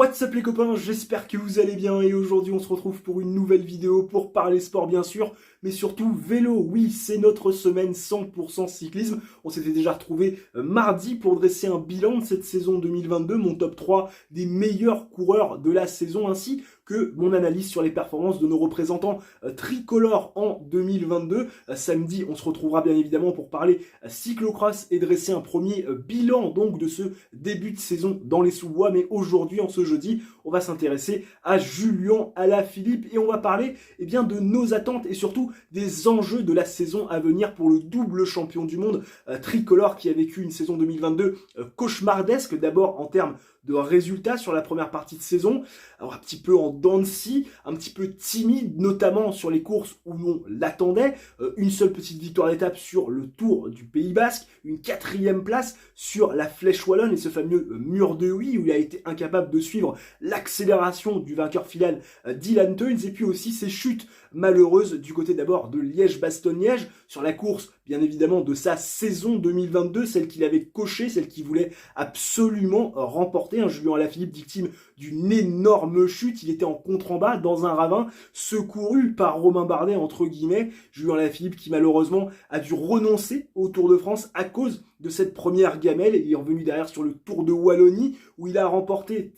What's up les copains, j'espère que vous allez bien et aujourd'hui on se retrouve pour une nouvelle vidéo pour parler sport bien sûr, mais surtout vélo. Oui, c'est notre semaine 100% cyclisme. On s'était déjà retrouvé mardi pour dresser un bilan de cette saison 2022, mon top 3 des meilleurs coureurs de la saison ainsi que mon analyse sur les performances de nos représentants tricolores en 2022. Samedi, on se retrouvera bien évidemment pour parler cyclocross et dresser un premier bilan donc de ce début de saison dans les sous-bois. Mais aujourd'hui, en ce jeudi, on va s'intéresser à Julian Alaphilippe et on va parler de nos attentes et surtout des enjeux de la saison à venir pour le double champion du monde tricolore qui a vécu une saison 2022 cauchemardesque, d'abord en termes de résultats sur la première partie de saison, alors un petit peu en dents de scie, un petit peu timide, notamment sur les courses où on l'attendait, une seule petite victoire d'étape sur le Tour du Pays Basque, une 4e place sur la Flèche Wallonne et ce fameux mur de Huy où il a été incapable de suivre l'accélération du vainqueur final Dylan Teuns, et puis aussi ses chutes malheureuses du côté d'abord de Liège-Bastogne-Liège sur la course bien évidemment de sa saison 2022, celle qu'il avait cochée, celle qu'il voulait absolument remporter. Julian Alaphilippe victime d'une énorme chute, il était en contre-en-bas dans un ravin secouru par Romain Bardet entre guillemets. Julian Alaphilippe qui malheureusement a dû renoncer au Tour de France à cause de cette première gamelle et il est revenu derrière sur le Tour de Wallonie où il a remporté,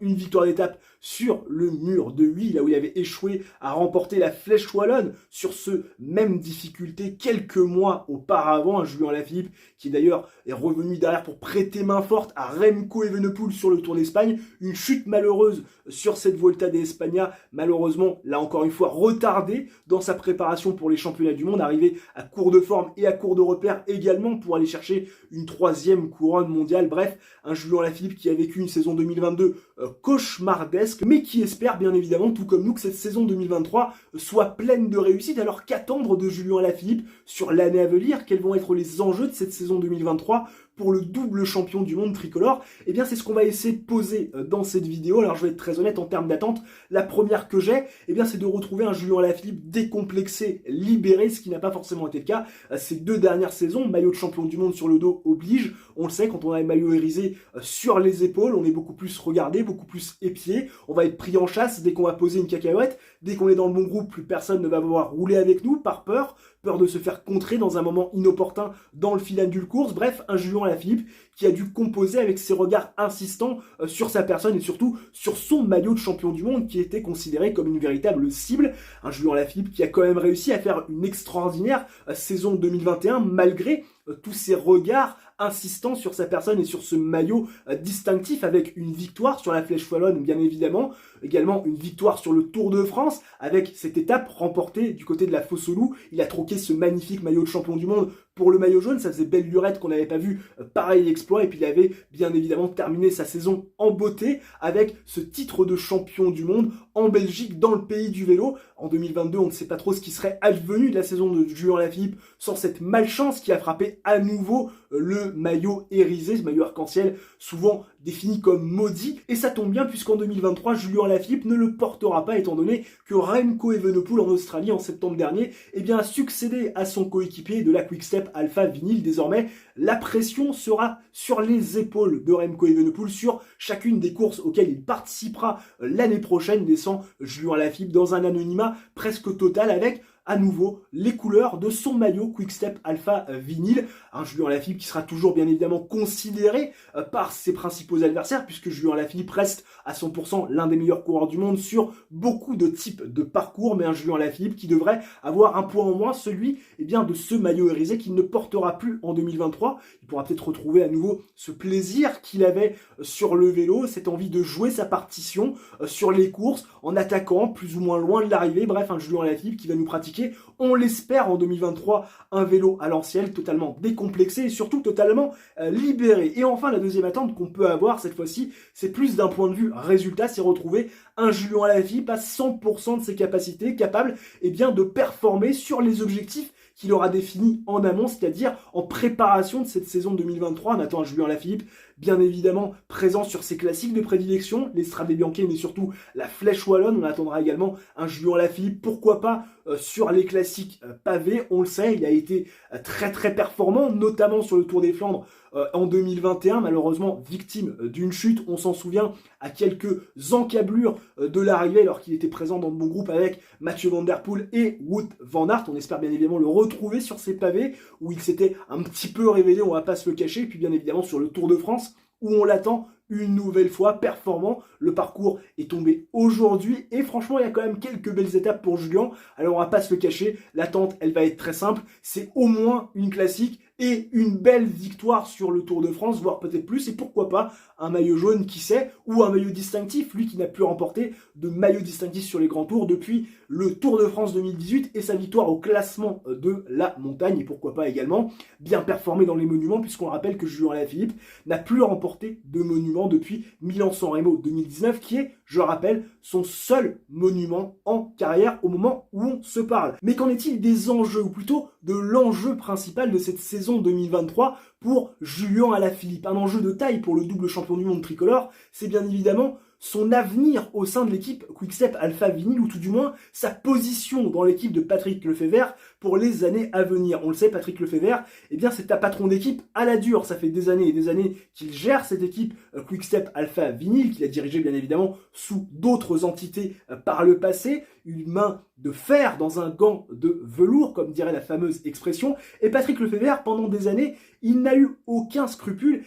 une victoire d'étape sur le mur de Huy, là où il avait échoué à remporter la Flèche Wallonne sur ce même difficulté quelques mois auparavant. Julian Alaphilippe qui d'ailleurs est revenu derrière pour prêter main forte à Remco Evenepoel sur le Tour d'Espagne. Une chute malheureuse sur cette Volta de España, malheureusement là encore une fois retardée dans sa préparation pour les championnats du monde, arrivé à court de forme et à court de repère également pour aller chercher une 3e couronne mondiale. Bref, un Julian Alaphilippe qui a vécu une saison 2022 cauchemardesque, mais qui espère bien évidemment, tout comme nous, que cette saison 2023 soit pleine de réussite. Alors qu'attendre de Julian Alaphilippe sur l'année à venir? Quels vont être les enjeux de cette saison 2023 pour le double champion du monde tricolore? Eh bien, c'est ce qu'on va essayer de poser dans cette vidéo. Alors, je vais être très honnête en termes d'attente. La première que j'ai, c'est de retrouver un Julian Alaphilippe décomplexé, libéré, ce qui n'a pas forcément été le cas ces 2 dernières saisons. Maillot de champion du monde sur le dos oblige. On le sait, quand on a un maillot irisé sur les épaules, on est beaucoup plus regardé, beaucoup plus épié. On va être pris en chasse dès qu'on va poser une cacahuète. Dès qu'on est dans le bon groupe, plus personne ne va pouvoir rouler avec nous par peur de se faire contrer dans un moment inopportun dans le final d'une course. Bref, un Julian Alaphilippe qui a dû composer avec ses regards insistants sur sa personne et surtout sur son maillot de champion du monde qui était considéré comme une véritable cible. Un Julian Alaphilippe qui a quand même réussi à faire une extraordinaire saison 2021 malgré tous ces regards insistants sur sa personne et sur ce maillot distinctif, avec une victoire sur la Flèche Wallonne bien évidemment, également une victoire sur le Tour de France avec cette étape remportée du côté de la Fosse aux Loups. Il a troqué ce magnifique maillot de champion du monde pour le maillot jaune, ça faisait belle lurette qu'on n'avait pas vu pareil exploit, et puis il avait bien évidemment terminé sa saison en beauté avec ce titre de champion du monde en Belgique, dans le pays du vélo. En 2022, on ne sait pas trop ce qui serait advenu de la saison de Julian Alaphilippe sans cette malchance qui a frappé à nouveau le maillot irisé, ce maillot arc-en-ciel souvent défini comme maudit, et ça tombe bien puisqu'en 2023, Julian Alaphilippe ne le portera pas étant donné que Remco Evenepoel en Australie en septembre dernier a succédé à son coéquipier de la Quick-Step Alpha Vinyl. Désormais, la pression sera sur les épaules de Remco Evenepoel sur chacune des courses auxquelles il participera l'année prochaine, laissant Julian Alaphilippe dans un anonymat presque total avec à nouveau les couleurs de son maillot Quick-Step Alpha Vinyl. Un Julian Alaphilippe qui sera toujours bien évidemment considéré par ses principaux adversaires puisque Julian Alaphilippe reste à 100% l'un des meilleurs coureurs du monde sur beaucoup de types de parcours, mais un Julian Alaphilippe qui devrait avoir un point en moins, celui de ce maillot irisé qu'il ne portera plus en 2023. Il pourra peut-être retrouver à nouveau ce plaisir qu'il avait sur le vélo, cette envie de jouer sa partition sur les courses en attaquant plus ou moins loin de l'arrivée. Bref, un Julian Alaphilippe qui va nous pratiquer, on l'espère en 2023, un vélo à l'ancienne totalement décomplexé et surtout totalement libéré. Et enfin, la deuxième attente qu'on peut avoir cette fois-ci, c'est plus d'un point de vue résultat, c'est retrouver un Julian Alaphilippe à 100% de ses capacités, capable de performer sur les objectifs qu'il aura défini en amont, c'est-à-dire en préparation de cette saison 2023. On attend un Julian Alaphilippe bien évidemment présent sur ses classiques de prédilection, les Strade Bianche, mais surtout la Flèche Wallonne. On attendra également un Julien Lafilippe, pourquoi pas sur les classiques pavés. On le sait, il a été très très performant, notamment sur le Tour des Flandres en 2021, malheureusement victime d'une chute. On s'en souvient à quelques encablures de l'arrivée, alors qu'il était présent dans le bon groupe avec Mathieu Van Der Poel et Wout van Aert. On espère bien évidemment le retrouver sur ces pavés où il s'était un petit peu révélé, on va pas se le cacher. Et puis bien évidemment sur le Tour de France où on l'attend une nouvelle fois performant. Le parcours est tombé aujourd'hui et franchement il y a quand même quelques belles étapes pour Julien. Alors on va pas se le cacher, l'attente elle va être très simple, c'est au moins une classique et une belle victoire sur le Tour de France, voire peut-être plus, et pourquoi pas un maillot jaune, qui sait, ou un maillot distinctif, lui qui n'a plus remporté de maillot distinctif sur les grands tours depuis le Tour de France 2018 et sa victoire au classement de la montagne, et pourquoi pas également bien performer dans les monuments, puisqu'on rappelle que Julien Alaphilippe n'a plus remporté de monument depuis Milan-San Remo 2019, qui est, je rappelle, son seul monument en carrière au moment où on se parle. Mais qu'en est-il des enjeux, ou plutôt de l'enjeu principal de cette saison 2023 pour Julien Alaphilippe? Un enjeu de taille pour le double champion du monde tricolore, c'est bien évidemment son avenir au sein de l'équipe Quick-Step Alpha Vinyl, ou tout du moins sa position dans l'équipe de Patrick Lefevere pour les années à venir. On le sait, Patrick Lefevere, eh bien c'est un patron d'équipe à la dure. Ça fait des années et des années qu'il gère cette équipe Quick-Step Alpha Vinyl, qu'il a dirigé bien évidemment sous d'autres entités par le passé. Une main de fer dans un gant de velours, comme dirait la fameuse expression. Et Patrick Lefevere, pendant des années, il n'a eu aucun scrupule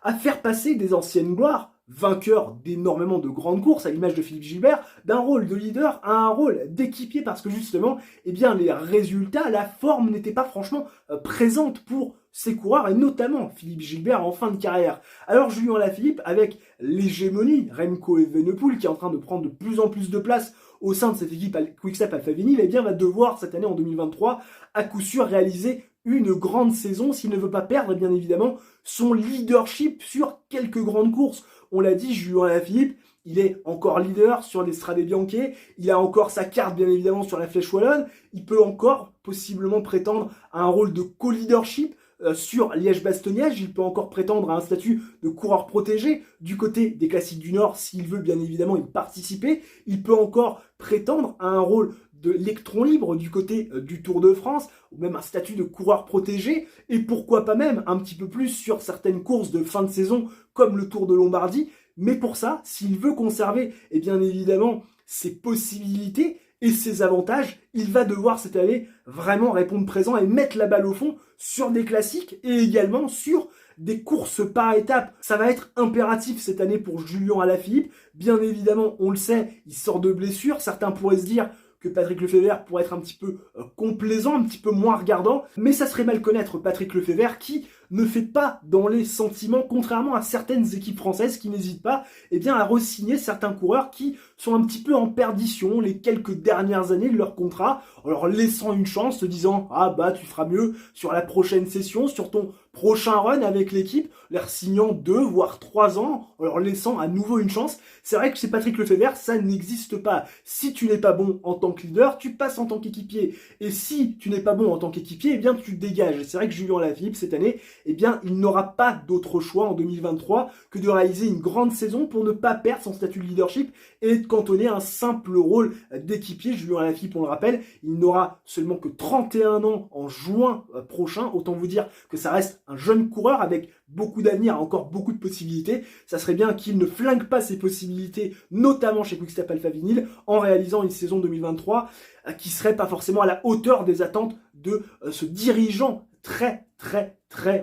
à faire passer des anciennes gloires, vainqueur d'énormément de grandes courses, à l'image de Philippe Gilbert, d'un rôle de leader à un rôle d'équipier, parce que justement, les résultats, la forme n'était pas franchement présente pour ces coureurs, et notamment Philippe Gilbert en fin de carrière. Alors Julien Alaphilippe, avec l'hégémonie Remco Evenepoel, qui est en train de prendre de plus en plus de place au sein de cette équipe Quick-Step Alpha Vinyl, va devoir cette année en 2023 à coup sûr réaliser une grande saison s'il ne veut pas perdre bien évidemment son leadership sur quelques grandes courses. On l'a dit, Julien Alaphilippe, il est encore leader sur les Strade Bianche, il a encore sa carte bien évidemment sur la Flèche Wallonne, il peut encore possiblement prétendre à un rôle de co-leadership sur Liège-Bastogne-Liège, il peut encore prétendre à un statut de coureur protégé du côté des classiques du Nord s'il veut bien évidemment y participer, il peut encore prétendre à un rôle de l'électron libre du côté du Tour de France, ou même un statut de coureur protégé, et pourquoi pas même un petit peu plus sur certaines courses de fin de saison comme le Tour de Lombardie. Mais pour ça, s'il veut conserver bien évidemment ses possibilités et ses avantages, il va devoir cette année vraiment répondre présent et mettre la balle au fond sur des classiques et également sur des courses par étapes. Ça va être impératif cette année pour Julien Alaphilippe. Bien évidemment, on le sait, il sort de blessure. Certains pourraient se dire que Patrick Lefevere pourrait être un petit peu complaisant, un petit peu moins regardant, mais ça serait mal connaître Patrick Lefevere qui ne fait pas dans les sentiments, contrairement à certaines équipes françaises qui n'hésitent pas à re-signer certains coureurs qui sont un petit peu en perdition les quelques dernières années de leur contrat, en leur laissant une chance, se disant « Ah bah tu feras mieux sur la prochaine session, sur ton prochain run avec l'équipe », leur signant 2 voire 3 ans, en leur laissant à nouveau une chance. C'est vrai que chez Patrick Lefevere, ça n'existe pas. Si tu n'es pas bon en tant que leader, tu passes en tant qu'équipier. Et si tu n'es pas bon en tant qu'équipier, tu dégages. C'est vrai que Julien Alaphilippe, cette année, il n'aura pas d'autre choix en 2023 que de réaliser une grande saison pour ne pas perdre son statut de leadership et de cantonner un simple rôle d'équipier. Julien Alaphilippe, on le rappelle, il n'aura seulement que 31 ans en juin prochain. Autant vous dire que ça reste un jeune coureur avec beaucoup d'avenir, encore beaucoup de possibilités. Ça serait bien qu'il ne flingue pas ses possibilités, notamment chez Quick-Step Alpha Vinyl, en réalisant une saison 2023 qui serait pas forcément à la hauteur des attentes de ce dirigeant très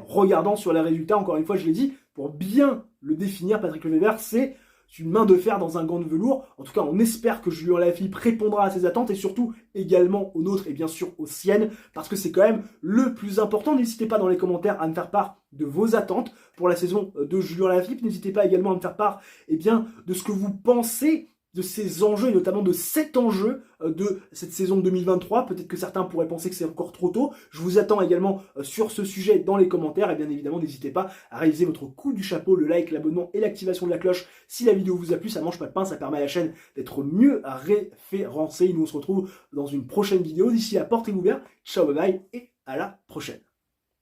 regardant sur les résultats. Encore une fois, je l'ai dit, pour bien le définir, Patrick Lefevere, c'est une main de fer dans un gant de velours. En tout cas, on espère que Julien Alaphilippe répondra à ses attentes et surtout également aux nôtres et bien sûr aux siennes, parce que c'est quand même le plus important. N'hésitez pas dans les commentaires à me faire part de vos attentes pour la saison de Julien Alaphilippe. N'hésitez pas également à me faire part de ce que vous pensez de ces enjeux, et notamment de cet enjeu de cette saison 2023. Peut-être que certains pourraient penser que c'est encore trop tôt. Je vous attends également sur ce sujet dans les commentaires. Et bien évidemment, n'hésitez pas à réaliser votre coup du chapeau, le like, l'abonnement et l'activation de la cloche. Si la vidéo vous a plu, ça mange pas de pain, ça permet à la chaîne d'être mieux référencée. Nous, on se retrouve dans une prochaine vidéo. D'ici là, portez-vous bien. Ciao, bye bye et à la prochaine.